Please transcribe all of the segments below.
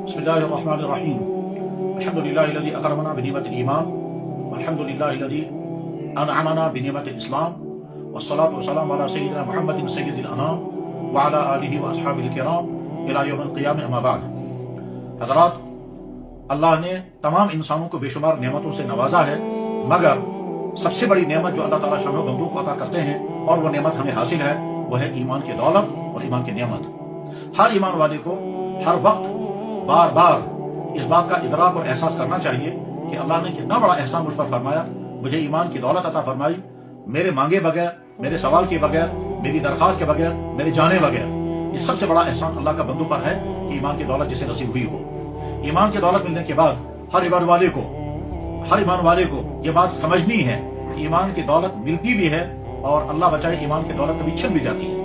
بسم الله الرحمن الرحيم الحمد لله الذي أكرمنا بنعمة الإيمان والحمد لله الذي أنعمنا بنعمة الإسلام والصلاة والسلام على سيدنا محمد سيد الأنام وعلى آله وأصحابه الكرام إلى يوم القيامة أما بعد. حضرات، اللہ نے تمام انسانوں کو بے شمار نعمتوں سے نوازا ہے، مگر سب سے بڑی نعمت جو اللہ تعالیٰ شان و بندوں کو عطا کرتے ہیں اور وہ نعمت ہمیں حاصل ہے، وہ ہے ایمان کی دولت اور ایمان کی نعمت. ہر ایمان والے کو ہر وقت بار بار اس بات کا ادراک اور احساس کرنا چاہیے کہ اللہ نے کتنا بڑا احسان مجھ پر فرمایا، مجھے ایمان کی دولت عطا فرمائی، میرے مانگے بغیر، میرے سوال کے بغیر، میری درخواست کے بغیر، میرے جانے بغیر. یہ سب سے بڑا احسان اللہ کا بندوں پر ہے کہ ایمان کی دولت جسے نصیب ہوئی ہو. ایمان کی دولت ملنے کے بعد ہر ایمان والے کو یہ بات سمجھنی ہے کہ ایمان کی دولت ملتی بھی ہے اور اللہ بچائے ایمان کی دولت کبھی چھن بھی جاتی ہے.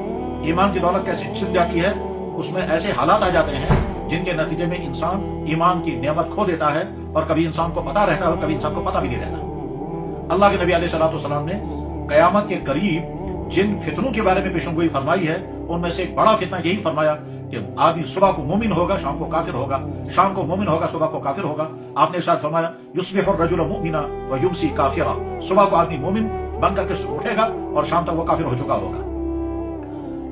ایمان کی دولت کیسے چھن جاتی ہے؟ اس میں ایسے حالات آ جاتے ہیں جن کے نتیجے میں انسان ایمان کی نعمت کھو دیتا ہے اور کبھی انسان کو پتہ رہتا ہے اور کبھی انسان کو پتہ بھی نہیں رہتا. اللہ کے نبی علیہ الصلوۃ والسلام نے قیامت کے قریب جن فتنوں کے بارے میں پیشن گوئی فرمائی ہے ان میں سے ایک بڑا فتنہ یہی فرمایا کہ آدمی صبح کو مومن ہوگا، شام کو کافر ہوگا، شام کو مومن ہوگا، صبح کو کافر ہوگا. آپ نے ارشاد فرمایا یصبح الرجل مؤمنا ویمسی کافرا، صبح کو آدمی مومن بن کر کے اٹھے گا اور شام تک وہ کافر ہو چکا ہوگا.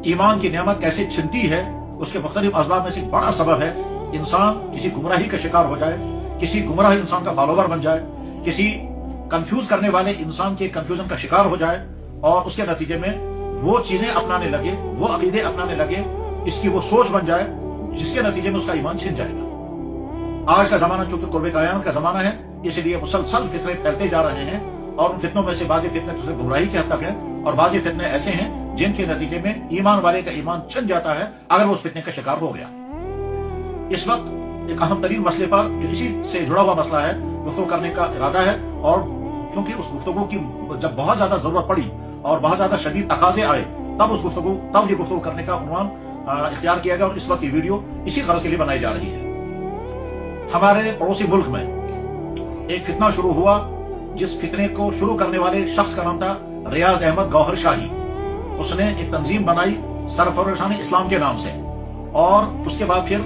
ایمان کی نعمت کیسے چھنتی ہے؟ اس کے مختلف اسباب میں سے ایک بڑا سبب ہے انسان کسی گمراہی کا شکار ہو جائے، کسی گمراہ انسان کا فالوور بن جائے، کسی کنفیوز کرنے والے انسان کے کنفیوژن کا شکار ہو جائے اور اس کے نتیجے میں وہ چیزیں اپنانے لگے، وہ عقیدے اپنانے لگے، اس کی وہ سوچ بن جائے جس کے نتیجے میں اس کا ایمان چھن جائے گا. آج کا زمانہ چونکہ قرب قیامت کا زمانہ ہے، اس لیے مسلسل فتنے پھیلتے جا رہے ہیں اور ان فتنوں میں سے بعض فتنے دوسرے گمراہی کے حد تک ہیں اور بعض فتنے ایسے ہیں جن کے نتیجے میں ایمان والے کا ایمان چھن جاتا ہے اگر وہ اس فتنے کا شکار ہو گیا. اس وقت ایک اہم ترین مسئلے پر جو اسی سے جڑا ہوا مسئلہ ہے گفتگو کرنے کا ارادہ ہے، اور چونکہ اس گفتگو کی جب بہت زیادہ ضرورت پڑی اور بہت زیادہ شدید تقاضے آئے تب یہ گفتگو کرنے کا عنوان اختیار کیا گیا اور اس وقت یہ ویڈیو اسی غرض کے لیے بنائی جا رہی ہے. ہمارے پڑوسی ملک میں ایک فتنہ شروع ہوا جس فتنے کو شروع کرنے والے شخص کا نام تھا ریاض احمد گوہر شاہی. اس نے ایک تنظیم بنائی سرفرشان اسلام کے نام سے اور اس کے بعد پھر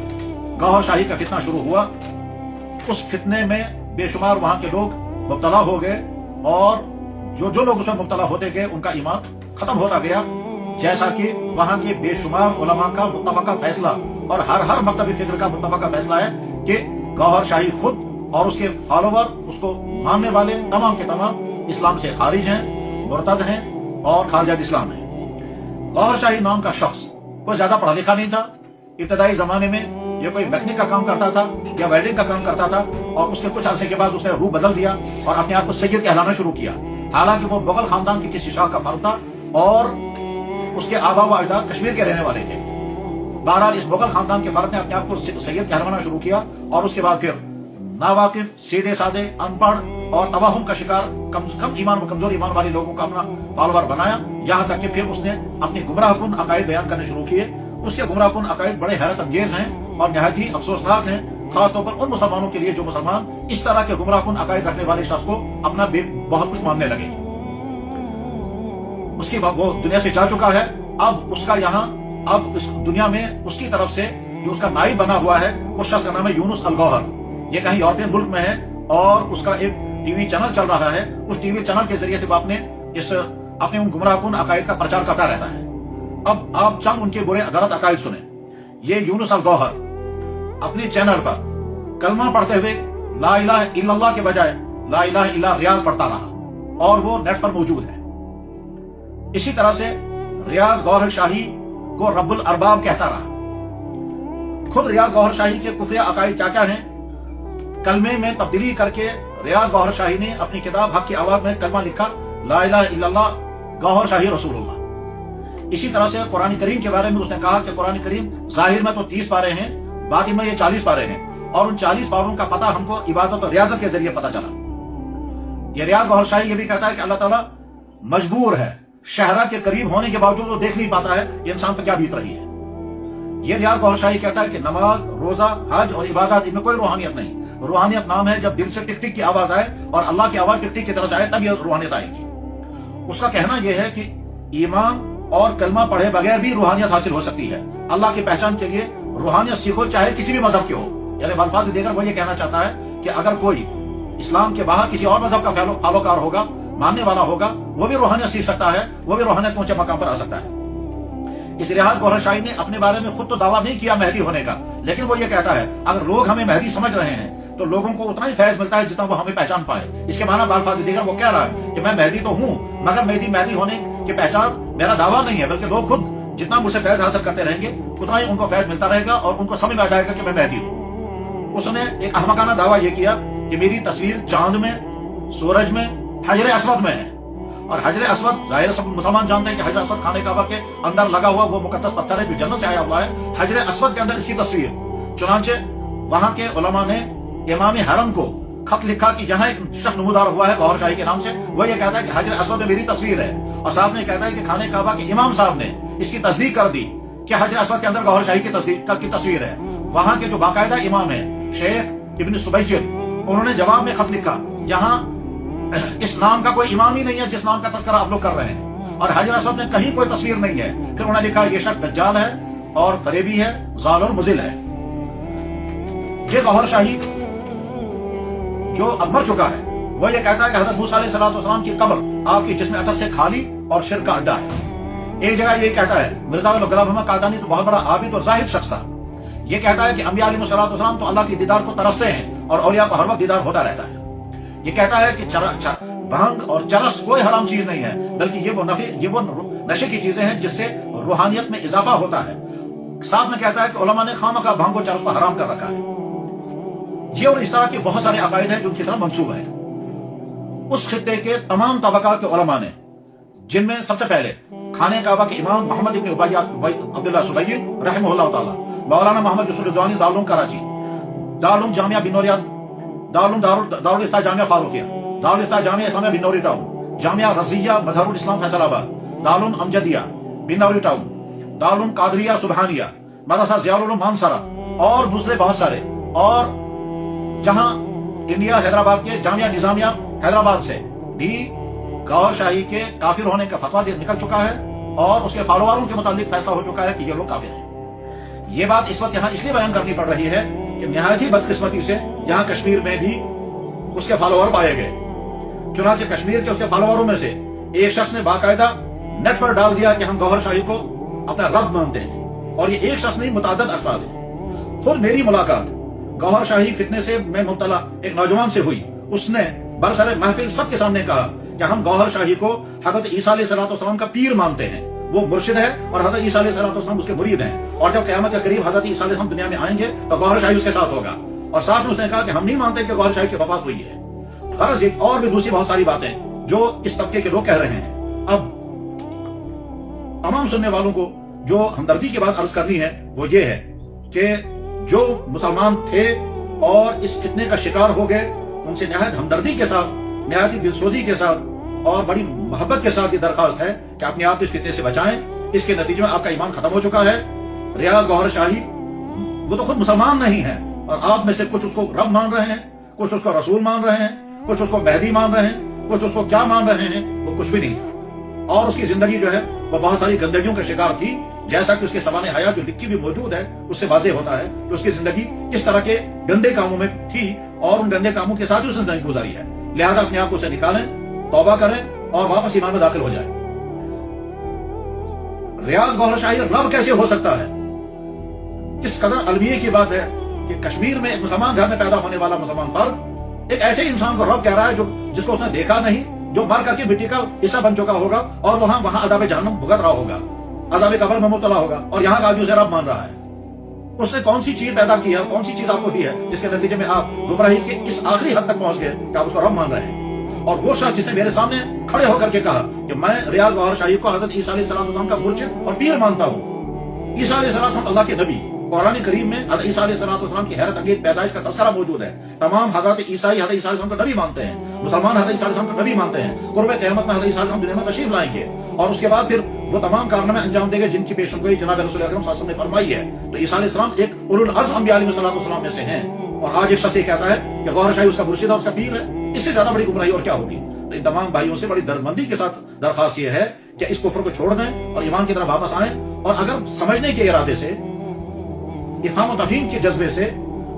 گوہر شاہی کا فتنہ شروع ہوا. اس فتنے میں بے شمار وہاں کے لوگ مبتلا ہو گئے اور جو لوگ اس میں مبتلا ہوتے گئے ان کا ایمان ختم ہوتا گیا، جیسا کہ وہاں کے بے شمار علماء کا متفقہ فیصلہ اور ہر مکتب فکر کا متفقہ فیصلہ ہے کہ گوہر شاہی خود اور اس کے فالوور، اس کو ماننے والے تمام کے تمام اسلام سے خارج ہیں، مرتد ہیں اور خارجہ اسلام ہیں. گوہر شاہی نام کا شخص کوئی زیادہ پڑھا لکھا نہیں تھا. ابتدائی زمانے میں یہ کوئی میکینک کا کام کرتا تھا یا ویلڈنگ کا کام کرتا تھا اور اس کے کچھ عرصے کے بعد اس نے روح بدل دیا اور اپنے آپ کو سید کہلانا شروع کیا. حالانکہ وہ مغل خاندان کی کسی شاخ کا فرد تھا اور اس کے آبا و اجداد کشمیر کے رہنے والے تھے. بہرحال اس مغل خاندان کے فرد نے اپنے آپ کو سید کہلوانا شروع کیا اور اس کے بعد پھر ناواقف، سیدھے سادے، ان پڑھ اور توہم کا شکار کم ایمان و کمزور ایمان والے لوگوں کا اپنا فالوور بنایا، یہاں تک کہ پھر اس نے اپنے گمراہ کن عقائد بیان کرنے شروع کیے. اس کے گمراہ کن عقائد بڑے حیرت انگیز ہیں اور نہایت ہی افسوسناک ہیں، خاص طور پر ان مسلمانوں کے لیے جو مسلمان اس طرح کے گمراہ کن عقائد رکھنے والے شخص کو اپنا بہت کچھ ماننے لگے. اس کے بعد وہ دنیا سے جا چکا ہے. اب اس دنیا میں اس کی طرف سے جو اس کا نائب بنا ہوا ہے اس شخص کا نام ہے یونس الگوہر. یہ کہیں یورپین ملک میں ہے اور اس کا ایک ٹی وی چینل چل رہا ہے. اس ٹی وی چینل کے ذریعے سے وہ اپنے ان گمراہ کن عقائد کا پرچار کرتا رہتا ہے. اب آپ چند ان کے برے غلط عقائد سنیں. یہ یونس الگوہر اپنے چینل پر کلمہ پڑھتے ہوئے لا الہ الا اللہ کے بجائے لا الہ الا ریاض پڑھتا رہا اور وہ نیٹ پر موجود ہے. اسی طرح سے ریاض گوہر شاہی کو رب الارباب کہتا رہا. خود ریاض گوہر شاہی کے کفر عقائد کیا ہیں؟ کلمے میں تبدیلی کر کے ریاض گوہر شاہی نے اپنی کتاب حق کی آواز میں کلمہ لکھا لا الہ الا اللہ گوہر شاہی رسول اللہ. اسی طرح سے قرآن کریم کے بارے میں اس نے کہا کہ قرآن کریم ظاہر میں تو 30 پارے ہیں، باطن میں یہ 40 پارے ہیں اور ان 40 پاروں کا پتہ ہم کو عبادت اور ریاضت کے ذریعے پتہ چلا. یہ ریاض گوہر شاہی یہ بھی کہتا ہے کہ اللہ تعالیٰ مجبور ہے، شہرہ کے قریب ہونے کے باوجود وہ دیکھ نہیں پاتا ہے یہ انسان پر کیا بیت رہی ہے. یہ ریاض گوہر شاہی کہتا ہے کہ نماز، روزہ، حج اور عبادات ان میں کوئی روحانیت نہیں. روحانیت نام ہے جب دل سے ٹک ٹک کی آواز آئے اور اللہ کی آواز ٹک ٹک کی طرف سے آئے تب یہ روحانیت آئے گی. اس کا کہنا یہ ہے کہ ایمان اور کلمہ پڑھے بغیر بھی روحانیت حاصل ہو سکتی ہے. اللہ کی پہچان کے لیے روحانیت سیکھو چاہے کسی بھی مذہب کے ہو. یعنی الفاظ دیگر وہ یہ کہنا چاہتا ہے کہ اگر کوئی اسلام کے باہر کسی اور مذہب کا فالوکار ہوگا، ماننے والا ہوگا، وہ بھی روحانیت سیکھ سکتا ہے، وہ بھی روحانیت اونچے مقام پر آ سکتا ہے۔ اس لحاظ گوہر شاہی نے اپنے بارے میں خود تو دعویٰ نہیں کیا مہدی ہونے کا، لیکن وہ یہ کہتا ہے اگر لوگ ہمیں مہدی سمجھ رہے ہیں تو لوگوں کو اتنا ہی فیض ملتا ہے جتنا وہ ہمیں پہچان پائے۔ اس کے معنی بالفاظ دیگر وہ کہہ رہا ہے کہ میں مہدی تو ہوں، مگر مہدی ہونے کی پہچان میرا دعویٰ نہیں ہے، بلکہ لوگ خود جتنا مجھ سے فیض حاصل کرتے رہیں گے اتنا ہی ان کو فیض ملتا رہے گا اور ان کو سمجھ میں آ جائے گا کہ میں مہدی ہوں۔ اس نے ایک احمقانہ دعویٰ یہ کیا کہ میری تصویر چاند میں، سورج میں، حجر اسود میں ہے، اور حجر اسود ظاہر سب مسلمان جانتے ہیں کہ حجر اسود خانہ کعبہ کے اندر لگا ہوا وہ مقدس پتھر ہے جو جنت سے آیا ہوا ہے۔ حجر اسود کے اندر اس کی تصویر، چنانچہ وہاں کے علماء نے امام حرم کو خط لکھا کہ یہاں ایک شخص نمودار ہوا ہے گوہر شاہی کے نام سے، وہ یہ کہتا ہے کہ حجر اسود میں میری تصویر ہے، اور صاحب نے کہتا ہے کہ خانہ کعبہ کے امام صاحب نے اس کی تصدیق کر دی کہ حجر اسود کے اندر گوہر شاہی کی تصویر ہے۔ وہاں کے جو باقاعدہ امام ہیں شیخ ابن سبیل، انہوں نے جواب میں خط لکھا یہاں اس نام کا کوئی امام ہی نہیں ہے جس نام کا تذکرہ آپ لوگ کر رہے ہیں، اور حجر اسود میں کہیں کوئی تصویر نہیں ہے۔ پھر انہوں نے لکھا یہ شخص دجال ہے اور فریبی ہے، ضال اور مضل ہے۔ یہ گوہر شاہی جو اب مر چکا ہے وہ یہ کہتا ہے کہ حضرت موسیٰ علیہ السلام کی قبر آپ کی جسم عطر سے خالی اور شرک کا اڈا ہے۔ ایک جگہ یہ کہتا ہے مرزا غلام محمد قادیانی تو بہت بڑا عابد اور زاہد شخص تھا، یہ کہتا ہے کہ انبیاء علیہ السلام تو اللہ کی دیدار کو ترستے ہیں اور اولیاء کو ہر وقت دیدار ہوتا رہتا ہے۔ یہ کہتا ہے کہ بھنگ اور چرس کوئی حرام چیز نہیں ہے، بلکہ یہ وہ نشے کی چیزیں ہیں جس سے روحانیت میں اضافہ ہوتا ہے۔ ساتھ میں کہتا ہے کہ علماء نے خواہ بھنگ و چرس کو حرام کر رکھا ہے۔ یہ اور اس طرح کے بہت سارے عقائد ہیں جو ان کی طرف منسوب ہیں۔ اس خطے کے تمام طبقات کے علماء نے، جن میں سب سے پہلے خانہ کعبہ کے امام محمد ابن عبداللہ سبیل رحمہ اللہ تعالی، مولانا محمد یوسف رضوانی دارالعلوم کراچی، دارالعلوم جامعہ بنوریا، دارالفتہ جامعہ فاروقیہ، دارالفتہ جامعہ اسلامیہ بنوری ٹاؤن، جامعہ رضویہ مظہر الاسلام فیصل آباد، دارالعلوم امجدیہ بنوری ٹاؤن، دارالعلوم قادریہ سبحانیہ، مدرسہ ضیاء العلوم مانسرہ اور دوسرے بہت سارے، اور جہاں انڈیا حیدرآباد کے جامعہ نظامیہ حیدرآباد سے بھی گوہر شاہی کے کافر ہونے کا فتویٰ نکل چکا ہے، اور اس کے فالووروں کے متعلق فیصلہ ہو چکا ہے کہ یہ لوگ کافر ہیں۔ یہ بات اس وقت یہاں اس لیے بیان کرنی پڑ رہی ہے کہ نہایت ہی بدقسمتی سے یہاں کشمیر میں بھی اس کے فالوور پائے گئے۔ چنانچہ کشمیر کے اس کے فالووروں میں سے ایک شخص نے باقاعدہ نیٹ پر ڈال دیا کہ ہم گوہر شاہی کو اپنا رب مانتے ہیں، اور یہ ایک شخص نہیں متعدد افراد ہیں۔ خود میری ملاقات گوہر شاہی فتنے سے میں مبتلا ایک نوجوان سے ہوئی، اس نے برسر محفل سب کے سامنے کہا کہ ہم گوہر شاہی کو حضرت عیسیٰ علیہ السلام کا پیر مانتے ہیں، وہ مرشد ہے اور حضرت عیسیٰ علیہ السلام اس کے مرید ہیں، اور جب قیامت کے قریب حضرت عیسیٰ علیہ السلام دنیا میں آئیں گے تو گوہر شاہی اس کے ساتھ ہوگا، اور ساتھ میں اس نے کہا کہ ہم نہیں مانتے کہ گوہر شاہی کی وفات ہوئی ہے۔ غرض ایک اور بھی دوسری بہت ساری باتیں جو اس طبقے کے لوگ کہہ رہے ہیں۔ اب تمام سننے والوں کو جو ہمدردی کی بات عرض کرنی ہے وہ یہ ہے کہ جو مسلمان تھے اور اس فتنے کا شکار ہو گئے، ان سے نہایت ہمدردی کے ساتھ، نہایت دل سوزی کے ساتھ اور بڑی محبت کے ساتھ یہ درخواست ہے کہ اپنے آپ کو اس فتنے سے بچائیں۔ اس کے نتیجے میں آپ کا ایمان ختم ہو چکا ہے۔ ریاض گوہر شاہی وہ تو خود مسلمان نہیں ہے، اور آپ میں سے کچھ اس کو رب مان رہے ہیں، کچھ اس کو رسول مان رہے ہیں، کچھ اس کو مہدی مان رہے ہیں، کچھ اس کو کیا مان رہے ہیں، وہ کچھ بھی نہیں تھا، اور اس کی زندگی جو ہے وہ بہت ساری گندگیوں کا شکار تھی، جیسا کہ اس کے سوانح حیات جو لکھی بھی موجود ہے اس سے واضح ہوتا ہے کہ اس کی زندگی کس طرح کے گندے کاموں میں تھی، اور ان گندے کاموں کے ساتھ اس نے زندگی گزاری ہے۔ لہذا اپنے آپ کو اسے نکالیں، توبہ کریں اور واپس ایمان میں داخل ہو جائیں۔ ریاض گوہر شاہی رب کیسے ہو سکتا ہے؟ کس قدر المیہ کی بات ہے کہ کشمیر میں ایک مسلمان گھر میں پیدا ہونے والا مسلمان فرد ایک ایسے انسان کو رب کہہ رہا ہے جو جس کو اس نے دیکھا نہیں، جو مر کر کے مٹی کا حصہ بن چکا ہوگا اور وہاں عذاب جہنم بھگت رہا ہوگا، عذاب قبر میں مبتلا ہوگا، اور یہاں کا آدمی اسے رب مان رہا ہے۔ اس نے کون سی چیز پیدا کی ہے، کون سی چیز آپ کو دی ہے جس کے نتیجے میں آپ گمراہی کے اس آخری حد تک پہنچ گئے کہ آپ اس کو رب مان رہے ہیں؟ اور وہ شخص جس نے میرے سامنے کھڑے ہو کر کے کہا کہ میں ریاض گوہر شاہی کو حضرت عیسیٰ علیہ السلام کا مرشد اور پیر مانتا ہوں۔ عیسیٰ علیہ السلام اللہ کے نبی، قرآن کریم میں حضرت عیسیٰ علیہ السلام کی حیرت انگیز پیدائش کا تذکرہ موجود ہے۔ تمام حضرت عیسائی حضرت عیسیٰ علیہ السلام کو نبی مانتے ہیں، مسلمان حضرت عیسیٰ علیہ السلام کو نبی مانتے ہیں۔ قرب قیامت میں حضرت عیسیٰ علیہ السلام دنیا میں تشریف لائیں گے، اور اس کے بعد پھر وہ تمام کارنامے انجام دیں گے جن کی پیشن گوئی جناب رسول اکرم صلی اللہ علیہ وسلم نے فرمائی ہے۔ تو عیسیٰ علیہ السلام ایک اولو العزم انبیاء علیہ السلام میں سے ہیں، اور آج ایک شخص یہ کہتا ہے کہ گوہر شاہی اس کا مرشد ہے، اس کا پیر ہے۔ اس سے زیادہ بڑی گمراہی اور کیا ہوگی؟ تو ان تمام بھائیوں سے بڑی دردمندی کے ساتھ درخواست یہ ہے کہ اس کفر کو چھوڑ دیں اور ایمان کی طرف واپس آئیں، اور اگر سمجھنے کے ارادے سے، افہام و تفہیم کے جذبے سے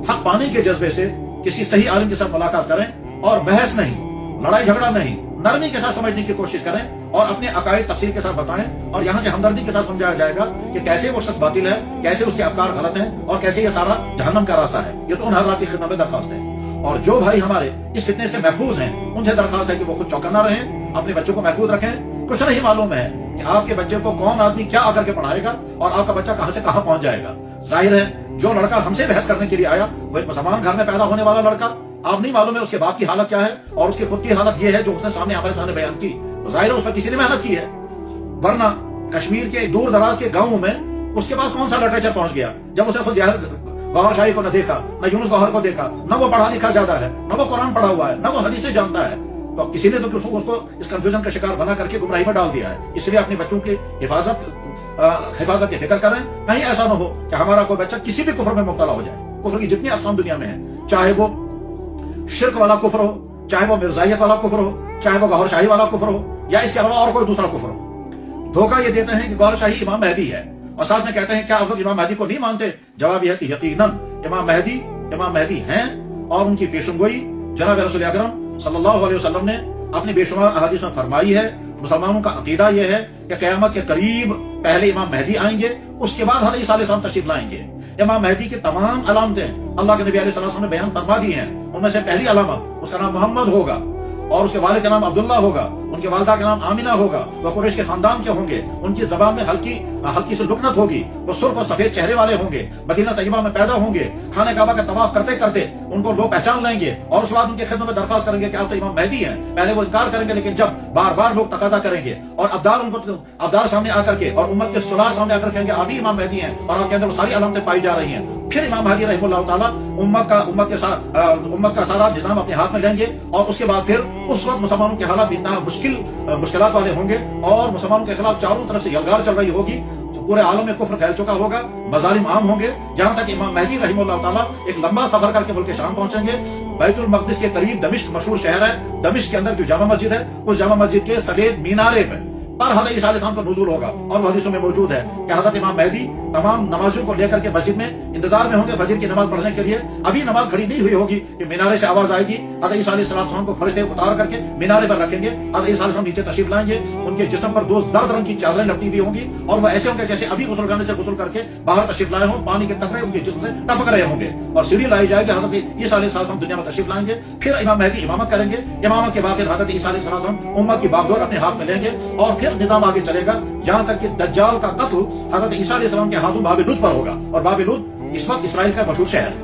حق پانے کے جذبے سے کسی صحیح عالم کے ساتھ ملاقات کریں اور بحث نہیں، لڑائی جھگڑا نہیں، نرمی کے ساتھ سمجھنے کی کوشش کریں اور اپنے عقائد تفصیل کے ساتھ بتائیں، اور یہاں سے ہمدردی کے ساتھ سمجھایا جائے گا کہ کیسے وہ شخص باطل ہے، کیسے اس کے افکار غلط ہیں اور کیسے یہ سارا جہنم کا راستہ ہے۔ یہ تو ان حضرات کی خدمت میں درخواست ہے۔ اور جو بھائی ہمارے اس فتنے سے محفوظ ہیں ان سے درخواست ہے کہ وہ خود چوکنا رہیں، اپنے بچوں کو محفوظ رکھیں۔ کچھ نہیں معلوم ہے کہ آپ کے بچے کو کون آدمی کیا آ کر کے پڑھائے گا اور آپ کا بچہ کہاں سے کہاں پہنچ جائے گا۔ ظاہر ہے جو لڑکا ہم سے بحث کرنے کے لیے آیا وہ ایک مسلمان گھر میں پیدا ہونے والا لڑکا، آپ نہیں معلوم ہے اس کے باپ کی حالت کیا ہے اور اس کی خود کی حالت یہ ہے جو اس نے سامنے ہمارے سامنے بیان کی، تو ظاہر ہے اس پر کسی نے محنت کی ہے، ورنہ کشمیر کے دور دراز کے گاؤں میں اس کے پاس کون سا لٹریچر پہنچ گیا جب اس نے خود گوہر شاہی کو نہ دیکھا، نہ یونس گوہر کو دیکھا، نہ وہ پڑھا لکھا زیادہ ہے، نہ وہ قرآن پڑھا ہوا ہے، نہ وہ حدیثیں جانتا ہے، تو کسی نے تو اس کو اس کنفیوژن کا شکار بنا کر کے گمراہی میں ڈال دیا ہے۔ اس لیے اپنے بچوں کی حفاظت کی فکر کریں، کہیں ایسا نہ ہو کہ ہمارا کوئی بچہ کسی بھی کفر میں مبتلا ہو جائے۔ کفر کی جتنی اقسام دنیا میں ہیں، چاہے وہ شرک والا کفر ہو، چاہے وہ مرزائیت والا کفر ہو، چاہے وہ گوہر شاہی والا کفر ہو، یا اس کے علاوہ اور کوئی دوسرا کفر ہو، دھوکہ یہ دیتے ہیں کہ گوہر شاہی امام مہدی ہے اور ساتھ میں کہتے ہیں کیا آپ لوگ امام مہدی کو نہیں مانتے؟ جواب یہ ہے کہ یقیناً امام مہدی ہیں، اور ان کی پیشنگوئی جناب رسول اکرم صلی اللہ علیہ وسلم نے اپنی بے شمار احادیث میں فرمائی ہے۔ مسلمانوں کا عقیدہ یہ ہے کہ قیامت کے قریب پہلے امام مہدی آئیں گے، اس کے بعد حضرت عیسیٰ علیہ السلام تشریف لائیں گے۔ امام مہدی کی تمام علامتیں اللہ کے نبی علیہ السلام نے بیان فرما دی ہیں، ان میں سے پہلی علامت اس کا نام محمد ہوگا اور اس کے والد کا نام عبداللہ ہوگا، ان کے والدہ کا نام آمینہ ہوگا، وہ قریش کے خاندان کے ہوں گے، ان کی زبان میں ہلکی سی لکنت ہوگی، وہ سرخ اور سفید چہرے والے ہوں گے، مدینہ طیبہ میں پیدا ہوں گے، خانہ کعبہ کا طواف کرتے کرتے ان کو لوگ پہچان لیں گے اور اس بعد ان کی خدمت میں درخواست کریں گے کہ آپ تو امام مہدی ہیں۔ پہلے وہ انکار کریں گے، لیکن جب بار بار لوگ تقاضا کریں گے اور ابدار سامنے آ کر کے اور امت کے صلاح سامنے آ کر کہیں گے آپ ہی امام مہدی ہیں اور آپ کے اندر وہ ساری علامتیں پائی جا رہی ہیں، پھر امام مہدی رحمہ اللہ تعالیٰ امت کا سارا نظام اپنے ہاتھ میں لیں گے، اور اس کے بعد پھر اس وقت مسلمانوں کے حالات بھی انتہا مشکلات والے ہوں گے اور مسلمانوں کے خلاف چاروں طرف سے یلغار چل رہی ہوگی، پورے عالم میں کفر پھیل چکا ہوگا، مظالم عام ہوں گے، یہاں تک امام مہدی رحمہ اللہ تعالیٰ ایک لمبا سفر کر کے ملک شام پہنچیں گے۔ بیت المقدس کے قریب دمشق مشہور شہر ہے، دمشق کے اندر جو جامع مسجد ہے، اس جامع مسجد کے سفید مینارے پر حضرت عیسیٰ علیہ السلام کا نزول ہوگا، اور وہ حدیثوں میں موجود ہے کہ حضرت امام مہدی تمام نمازیوں کو لے کر کے مسجد میں انتظار میں ہوں گے فجر کی نماز پڑھنے کے لیے۔ ابھی نماز کھڑی نہیں ہوئی ہوگی کہ مینارے سے آواز آئے گی، حضرت عیسیٰ علیہ السلام کو فرشتے اتار کر کے مینارے پر رکھیں گے، حضرت عیسیٰ علیہ السلام نیچے تشریف لائیں گے، ان کے جسم پر دو زرد رنگ کی چادریں لپٹی ہوئی ہوں گی اور وہ ایسے ہوں گے جیسے ابھی غسل کرنے سے غسل کر کے باہر تشریف لائے ہوں، پانی کے قطرے ان کے جسم سے ٹپک رہے ہوں گے، اور سیڑھی لائی جائے گی، حضرت عیسیٰ علیہ السلام دنیا میں تشریف لائیں گے، پھر امام مہدی امامت کریں گے، امامت کے بعد حضرت عیسیٰ علیہ السلام امت کی باغڈور اپنے ہاتھ میں لیں گے، اور پھر نظام آگے چلے گا یہاں تک کہ دجال کا قتل حضرت عیسیٰ علیہ السلام کے ہاتھوں باب لد پر ہوگا، اور باب لد اس وقت اسرائیل کا مشہور شہر ہے۔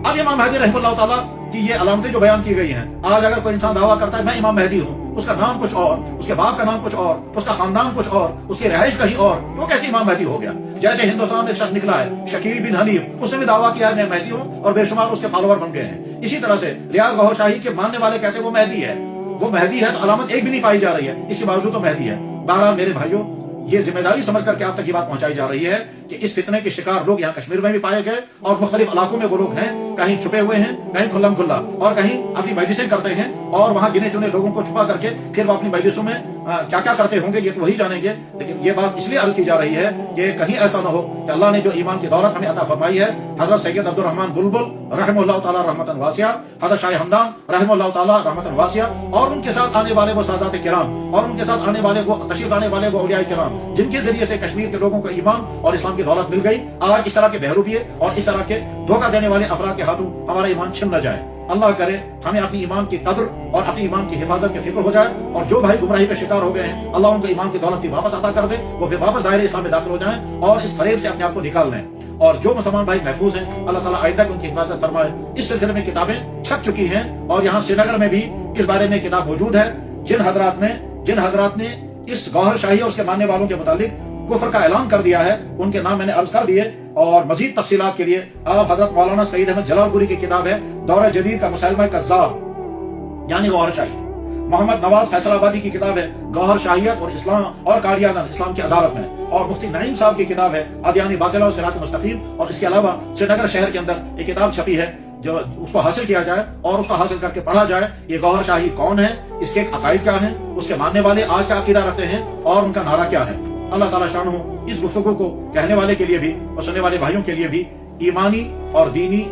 اب امام مہدی رحمہ اللہ تعالیٰ کی یہ علامتیں جو بیان کی گئی ہیں، آج اگر کوئی انسان دعویٰ کرتا ہے میں امام مہدی ہوں، اس کا نام کچھ اور، اس کے باپ کا نام کچھ اور، اس کا خاندان کچھ اور، اس کی رہائش کہیں اور، تو کیسے امام مہدی ہو گیا؟ جیسے ہندوستان میں ایک شخص نکلا ہے شکیل بن حنیف، اس نے بھی دعویٰ کیا ہے میں مہدی ہوں، اور بے شمار اس کے فالوور بن گئے ہیں۔ اسی طرح سے ریاض گوہر شاہی کے ماننے والے کہتے ہیں وہ مہدی ہے، وہ مہدی ہے تو علامت ایک بھی نہیں پائی جا رہی ہے، اس کے باوجود تو مہدی ہے۔ بہرحال میرے بھائیوں، یہ ذمہ داری سمجھ کر کے آپ تک یہ بات پہنچائی جا رہی ہے کہ اس فتنے کے شکار لوگ یہاں کشمیر میں بھی پائے گئے اور مختلف علاقوں میں وہ لوگ ہیں، کہیں چھپے ہوئے ہیں، کہیں کھلم کھلا، اور کہیں اپنی مجلسیں کرتے ہیں اور وہاں گنے چنے لوگوں کو چھپا کر کے پھر وہ اپنی مجلسوں میں کیا کیا کرتے ہوں گے یہ تو وہی جانیں گے۔ لیکن یہ بات اس لیے عرض کی جا رہی ہے کہ کہیں ایسا نہ ہو کہ اللہ نے جو ایمان کی دولت ہمیں عطا فرمائی ہے، حضرت سید عبد الرحمن بلبل رحمہ اللہ تعالیٰ رحمتاً واسعہ، حضرت شاہ ہمدان رحمہ اللہ تعالیٰ رحمتاً واسعہ، اور ان کے ساتھ آنے والے وہ سادات کرام اور ان کے ساتھ آنے والے وہ تشریف لانے والے وہ اولیاء کرام جن کے ذریعے سے کشمیر کے لوگوں کو ایمان اور اسلام کی دولت مل گئی، آج اس طرح کے بہروپیے اور اس طرح کے دھوکہ دینے والے افراد کے ہاتھوں ہمارا ایمان چھن نہ جائے۔ اللہ کرے ہمیں اپنی ایمان کی قدر اور اپنی ایمان کی حفاظت کی فکر ہو جائے، اور جو بھائی گمراہی کا شکار ہو گئے ہیں اللہ ان کو ایمان کی دولت بھی واپس عطا کر دے، وہ پھر واپس دائرے اسلام میں داخل ہو جائیں اور اس فریب سے اپنے آپ کو نکال لیں، اور جو مسلمان بھائی محفوظ ہیں اللہ تعالیٰ آئندہ ان کی حفاظت فرمائے۔ اس سلسلے میں کتابیں چھپ چکی ہیں اور یہاں سری نگر میں بھی اس بارے میں کتاب موجود ہے۔ جن حضرات نے اس گوہر شاہی اور اس کے ماننے والوں کے متعلق کفر کا اعلان کر دیا ہے ان کے نام میں نے عرض کر دیے، اور مزید تفصیلات کے لیے آپ حضرت مولانا سعید احمد جلال پوری کی کتاب ہے دور جدید کا مسلمہ کذاب یعنی گوہر شاہی، محمد نواز فیصل آبادی کی کتاب ہے گوہر شاہیت اور اسلام اور قادیانیت اسلام کی عدالت میں، اور مفتی نعیم صاحب کی کتاب ہے ادیانی باطلہ و صراط مستقیم، اور اس کے علاوہ سری نگر شہر کے اندر ایک کتاب چھپی ہے جو اس کو حاصل کیا جائے اور اس کو حاصل کر کے پڑھا جائے، یہ گوہر شاہی کون ہے، اس کے عقائد کیا ہیں، اس کے ماننے والے آج کا عقیدہ رکھتے ہیں اور ان کا نعرہ کیا ہے۔ اللہ تعالیٰ شان ہو اس گفتگو کو کہنے والے کے لیے بھی اور سننے والے بھائیوں کے لیے بھی ایمانی اور دینی